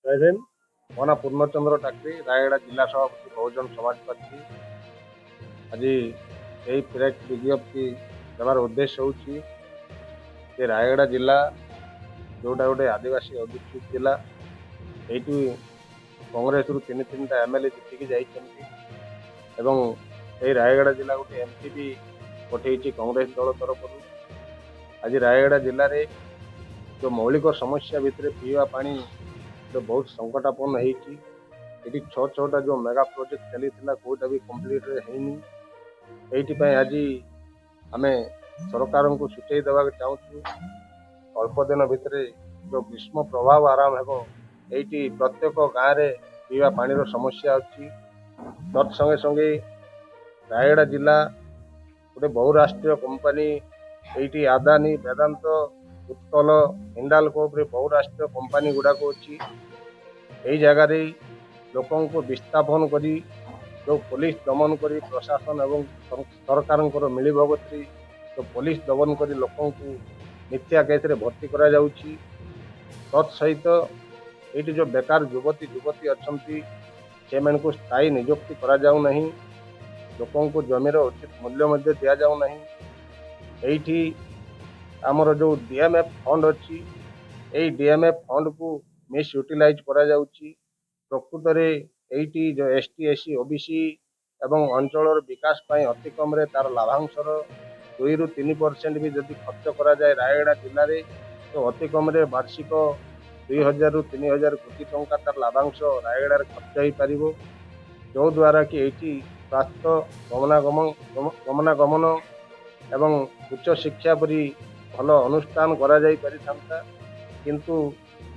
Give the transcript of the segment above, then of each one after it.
जय हिंद। ମୋ ନାଁ ପୂର୍ଣ୍ଣଚନ୍ଦ୍ର ଟାକ୍ରି, ରାୟଗଡ଼ା ଜିଲ୍ଲା ସଭାପତି ବହୁଜନ ସମାଜ ପାର୍ଟି। ଆଜି ଏହି ପ୍ରେସ୍ ବିଜ୍ଞପ୍ତି ଦେବାର ଉଦ୍ଦେଶ୍ୟ ହେଉଛି ଯେ ରାୟଗଡ଼ା ଜିଲ୍ଲା ଯୋଉଟା ଗୋଟେ ଆଦିବାସୀ ଅଧ୍ୟୁଷିତ ଜିଲ୍ଲା, ଏଇଠି କଂଗ୍ରେସରୁ ତିନିଟା ଏମ୍ଏଲ୍ଏ ଜିତିକି ଯାଇଛନ୍ତି ଏବଂ ଏହି ରାୟଗଡ଼ା ଜିଲ୍ଲା ଗୋଟେ ଏମ୍ପି ବି ପଠେଇଛି କଂଗ୍ରେସ ଦଳ ତରଫରୁ। ଆଜି ରାୟଗଡ଼ା ଜିଲ୍ଲାରେ ଯୋଉ ମୌଳିକ ସମସ୍ୟା ଭିତରେ ପିଇବା ପାଣି ବହୁତ ସଂକଟାପନ୍ନ ହେଇଛି। ଏଠି ଛଅଟା ଯୋଉ ମେଗା ପ୍ରୋଜେକ୍ଟ ଚାଲିଥିଲା କୋଉଟା ବି କମ୍ପ୍ଲିଟ ହେଇନି। ଏଇଥିପାଇଁ ଆଜି ଆମେ ସରକାରଙ୍କୁ ସୂଚେଇ ଦେବାକୁ ଚାହୁଁଛୁ, ଅଳ୍ପ ଦିନ ଭିତରେ ଯୋଉ ଗ୍ରୀଷ୍ମ ପ୍ରଭାବ ଆରମ୍ଭ ହେବ, ଏଇଠି ପ୍ରତ୍ୟେକ ଗାଁରେ ପିଇବା ପାଣିର ସମସ୍ୟା ଅଛି। ତତ୍ସଙ୍ଗେ ସଙ୍ଗେ ରାୟଗଡ଼ା ଜିଲ୍ଲା ଗୋଟେ ବହୁରାଷ୍ଟ୍ରୀୟ କମ୍ପାନୀ, ଏଇଠି ଆଦାନୀ, ବେଦାନ୍ତ, ଉତ୍କଳ, ହିଣ୍ଡାଲକୋ ଉପରେ ବହୁରାଷ୍ଟ୍ରୀୟ କମ୍ପାନୀ ଗୁଡ଼ାକ ଅଛି। ଏଇ ଜାଗାରେ ଲୋକଙ୍କୁ ବିସ୍ଥାପନ କରି ଯୋଉ ପୋଲିସ ଦମନ କରି ପ୍ରଶାସନ ଏବଂ ସରକାରଙ୍କର ମିଳିଭଗତରେ ଯୋଉ ପୋଲିସ ଦମନ କରି ଲୋକଙ୍କୁ ମିଥ୍ୟା କେସରେ ଭର୍ତ୍ତି କରାଯାଉଛି। ତତ୍ ସହିତ ଏଇଠି ଯୋଉ ବେକାର ଯୁବତୀ ଅଛନ୍ତି, ସେମାନଙ୍କୁ ସ୍ଥାୟୀ ନିଯୁକ୍ତି କରାଯାଉ ନାହିଁ। ଲୋକଙ୍କୁ ଜମିର ଉଚିତ ମୂଲ୍ୟ ମଧ୍ୟ ଦିଆଯାଉ ନାହିଁ। ଏଇଠି ଆମର ଯୋଉ DMF ଫଣ୍ଡ ଅଛି, ଏଇ DMF ଫଣ୍ଡକୁ ମିସ୍ ୟୁଟିଲାଇଜ କରାଯାଉଛି। ପ୍ରକୃତରେ ଏଇଠି ଯୋଉ ST SC OBC ଏବଂ ଅଞ୍ଚଳର ବିକାଶ ପାଇଁ ଅତି କମରେ ତାର ଲାଭାଂଶର 2 ରୁ 3% ବି ଯଦି ଖର୍ଚ୍ଚ କରାଯାଏ ରାୟଗଡ଼ା ଜିଲ୍ଲାରେ, ତ ଅତି କମରେ ବାର୍ଷିକ 2000 ରୁ 3000 କୋଟି ଟଙ୍କା ତାର ଲାଭାଂଶ ରାୟଗଡ଼ାରେ ଖର୍ଚ୍ଚ ହେଇପାରିବ, ଯୋଉଦ୍ୱାରା କି ଏଇଠି ସ୍ୱାସ୍ଥ୍ୟ, ଗମନାଗମନ ଏବଂ ଉଚ୍ଚ ଶିକ୍ଷା ପରି ଭଲ ଅନୁଷ୍ଠାନ କରାଯାଇ ପାରିଥାନ୍ତା। କିନ୍ତୁ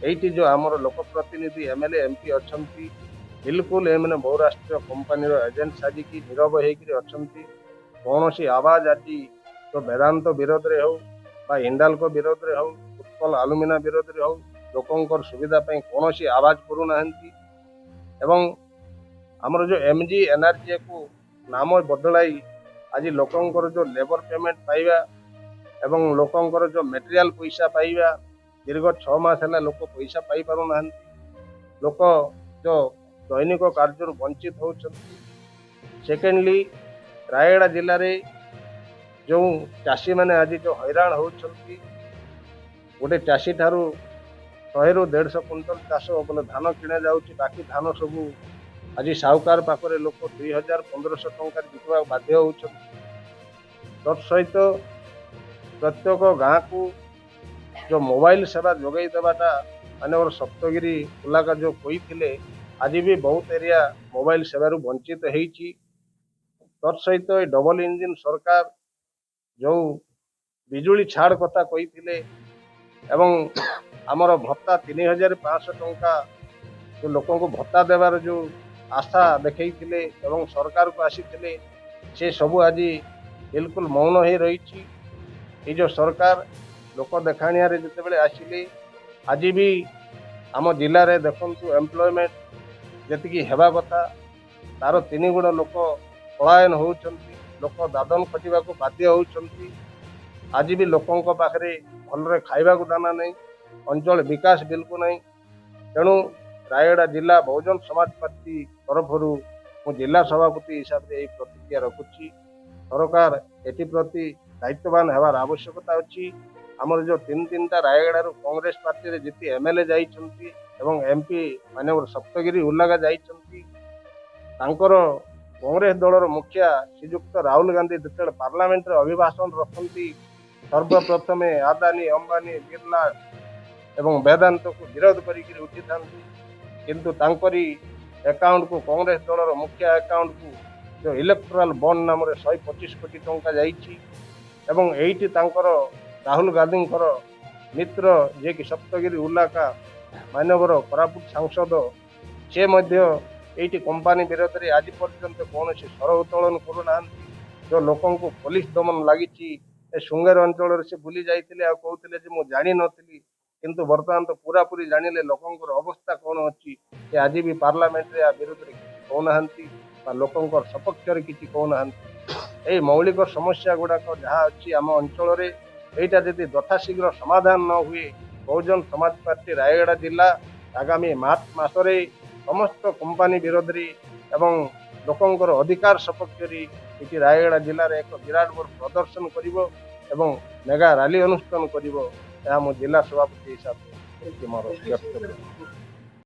ଏଇଠି ଯୋଉ ଆମର ଲୋକପ୍ରତିନିଧି MLA MP ଅଛନ୍ତି, ବିଲକୁଲ ଏମାନେ ବହୁରାଷ୍ଟ୍ରୀୟ କମ୍ପାନୀର ଏଜେଣ୍ଟ ସାଜିକି ନୀରବ ହେଇକିରି ଅଛନ୍ତି। କୌଣସି ଆବାଜ ଆଜି ତ ବେଦାନ୍ତ ବିରୋଧରେ ହଉ ବା ହିଣ୍ଡାଲକୋ ବିରୋଧରେ ହଉ, ଉତ୍କଳ ଆଲୁମିନା ବିରୋଧରେ ହଉ, ଲୋକଙ୍କର ସୁବିଧା ପାଇଁ କୌଣସି ଆବାଜ କରୁନାହାନ୍ତି। ଏବଂ ଆମର ଯୋଉ MG NRGA କୁ ନାମ ବଦଳାଇ ଆଜି ଲୋକଙ୍କର ଯୋଉ ଲେବର ପେମେଣ୍ଟ ପାଇବା ଏବଂ ଲୋକଙ୍କର ଯୋଉ ମେଟେରିଆଲ ପଇସା ପାଇବା, ଦୀର୍ଘ 6 ମାସ ହେଲା ଲୋକ ପଇସା ପାଇ ପାରୁନାହାନ୍ତି। ଲୋକ ଯୋଉ ଦୈନିକ କାର୍ଯ୍ୟରୁ ବଞ୍ଚିତ ହେଉଛନ୍ତି। ସେକେଣ୍ଡଲି ରାୟଗଡ଼ା ଜିଲ୍ଲାରେ ଯୋଉ ଚାଷୀମାନେ ଆଜି ଯୋଉ ହଇରାଣ ହେଉଛନ୍ତି, ଗୋଟେ ଚାଷୀ ଠାରୁ 100 ରୁ 150 କୁଇଣ୍ଟାଲ ଚାଷ ବୋଲେ ଧାନ କିଣା ଯାଉଛି, ବାକି ଧାନ ସବୁ ଆଜି ସାହୁକାର ପାଖରେ ଲୋକ 2000-1500 ଟଙ୍କାରେ ବିକିବାକୁ ବାଧ୍ୟ ହେଉଛନ୍ତି। ତତ୍ ସହିତ ପ୍ରତ୍ୟେକ ଗାଁକୁ ଯୋଉ ମୋବାଇଲ ସେବା ଯୋଗାଇ ଦେବାଟା ମାନ୍ୟବର ସପ୍ତଗିରି ଇଲାକା ଯୋଉ କହିଥିଲେ, ଆଜି ବି ବହୁତ ଏରିଆ ମୋବାଇଲ ସେବାରୁ ବଞ୍ଚିତ ହେଇଛି। ତତ୍ ସହିତ ଏ ଡବଲ ଇଞ୍ଜିନ ସରକାର ଯୋଉ ବିଜୁଳି ଛାଡ଼ କଥା କହିଥିଲେ ଏବଂ ଆମର ଭତ୍ତା 3500 ଟଙ୍କା ଯୋଉ ଲୋକଙ୍କୁ ଭତ୍ତା ଦେବାର ଯୋଉ ଆଶା ଦେଖେଇଥିଲେ ଏବଂ ସରକାରକୁ ଆସିଥିଲେ, ସେ ସବୁ ଆଜି ବିଲକୁଲ ମୌନ ହେଇ ରହିଛି। ଏଇ ଯୋଉ ସରକାର ଲୋକ ଦେଖାଣିଆରେ ଯେତେବେଳେ ଆସିଲେ, ଆଜି ବି ଆମ ଜିଲ୍ଲାରେ ଦେଖନ୍ତୁ ଏମ୍ପ୍ଲୟମେଣ୍ଟ ଯେତିକି ହେବା କଥା ତାର 3 ଗୁଣ ଲୋକ ପଳାୟନ ହେଉଛନ୍ତି, ଲୋକ ଦାଦନ ଖଟିବାକୁ ବାଧ୍ୟ ହେଉଛନ୍ତି। ଆଜି ବି ଲୋକଙ୍କ ପାଖରେ ଭଲରେ ଖାଇବାକୁ ଦାନା ନାହିଁ, ଅଞ୍ଚଳ ବିକାଶ ବିଲକୁଲ ନାହିଁ। ତେଣୁ ରାୟଗଡ଼ା ଜିଲ୍ଲା ବହୁଜନ ସମାଜ ପାର୍ଟି ତରଫରୁ ମୁଁ ଜିଲ୍ଲା ସଭାପତି ହିସାବରେ ଏହି ପ୍ରତିକ୍ରିୟା ରଖୁଛି। ସରକାର ଏଥିପ୍ରତି ଦାୟିତ୍ୱବାନ ହେବାର ଆବଶ୍ୟକତା ଅଛି। ଆମର ଯୋଉ ତିନିଟା ରାୟଗଡ଼ାରୁ କଂଗ୍ରେସ ପାର୍ଟିରେ ଯେତେ MLA ଯାଇଛନ୍ତି ଏବଂ MP ମାନ୍ୟବର ସପ୍ତଗିରି ଉଲ୍ଲାଗା ଯାଇଛନ୍ତି, ତାଙ୍କର କଂଗ୍ରେସ ଦଳର ମୁଖିଆ ଶ୍ରୀଯୁକ୍ତ ରାହୁଲ ଗାନ୍ଧୀ ଯେତେବେଳେ ପାର୍ଲାମେଣ୍ଟରେ ଅଭିଭାଷଣ ରଖନ୍ତି, ସର୍ବପ୍ରଥମେ ଆଦାନୀ, ଅମ୍ବାନୀ, ବିର୍ଲା ଏବଂ ବେଦାନ୍ତକୁ ବିରୋଧ କରିକି ଉଠିଥାନ୍ତି। କିନ୍ତୁ ତାଙ୍କରି ଆକାଉଣ୍ଟକୁ, କଂଗ୍ରେସ ଦଳର ମୁଖ୍ୟ ଆକାଉଣ୍ଟକୁ ଯୋଉ ଇଲେକ୍ଟ୍ରାଲ ବଣ୍ଡ ନାମରେ 125 କୋଟି ଟଙ୍କା ଯାଇଛି ଏବଂ ଏଇଠି ତାଙ୍କର ରାହୁଲ ଗାନ୍ଧୀଙ୍କର ମିତ୍ର ଯିଏକି ସପ୍ତଗିରି ଉଲ୍ଲାକା ମାନ୍ୟବର କୋରାପୁଟ ସାଂସଦ, ସେ ମଧ୍ୟ ଏଇଠି କମ୍ପାନୀ ବିରୋଧରେ ଆଜି ପର୍ଯ୍ୟନ୍ତ କୌଣସି ସ୍ୱର ଉତ୍ତୋଳନ କରୁନାହାନ୍ତି। ଯୋଉ ଲୋକଙ୍କୁ ପୋଲିସ ଦମନ ଲାଗିଛି, ଏ ଶୃଙ୍ଗେର ଅଞ୍ଚଳରେ ସେ ବୁଲି ଯାଇଥିଲେ ଆଉ କହୁଥିଲେ ଯେ ମୁଁ ଜାଣିନଥିଲି, କିନ୍ତୁ ବର୍ତ୍ତମାନ ତ ପୁରାପୁରି ଜାଣିଲେ ଲୋକଙ୍କର ଅବସ୍ଥା କ'ଣ ଅଛି। ସେ ଆଜି ବି ପାର୍ଲାମେଣ୍ଟରେ ଆ ବିରୋଧରେ କିଛି କହୁନାହାନ୍ତି ବା ଲୋକଙ୍କର ସପକ୍ଷରେ କିଛି କହୁନାହାନ୍ତି। ଏଇ ମୌଳିକ ସମସ୍ୟା ଗୁଡ଼ାକ ଯାହା ଅଛି ଆମ ଅଞ୍ଚଳରେ, ଏଇଟା ଯଦି ଯଥାଶୀଘ୍ର ସମାଧାନ ନ ହୁଏ, ବହୁଜନ ସମାଜ ପାର୍ଟି ରାୟଗଡ଼ା ଜିଲ୍ଲା आगामी मार्च मासरे समस्त कंपानी विरोधी एवं लोकंकर अधिकार सपक्ष ये रायगढ़ जिले में एक विराट बड़ प्रदर्शन कर मेगा रैली अनुष्ठान कर जिला सभापति हिसाब से मोर व्यक्तव्य।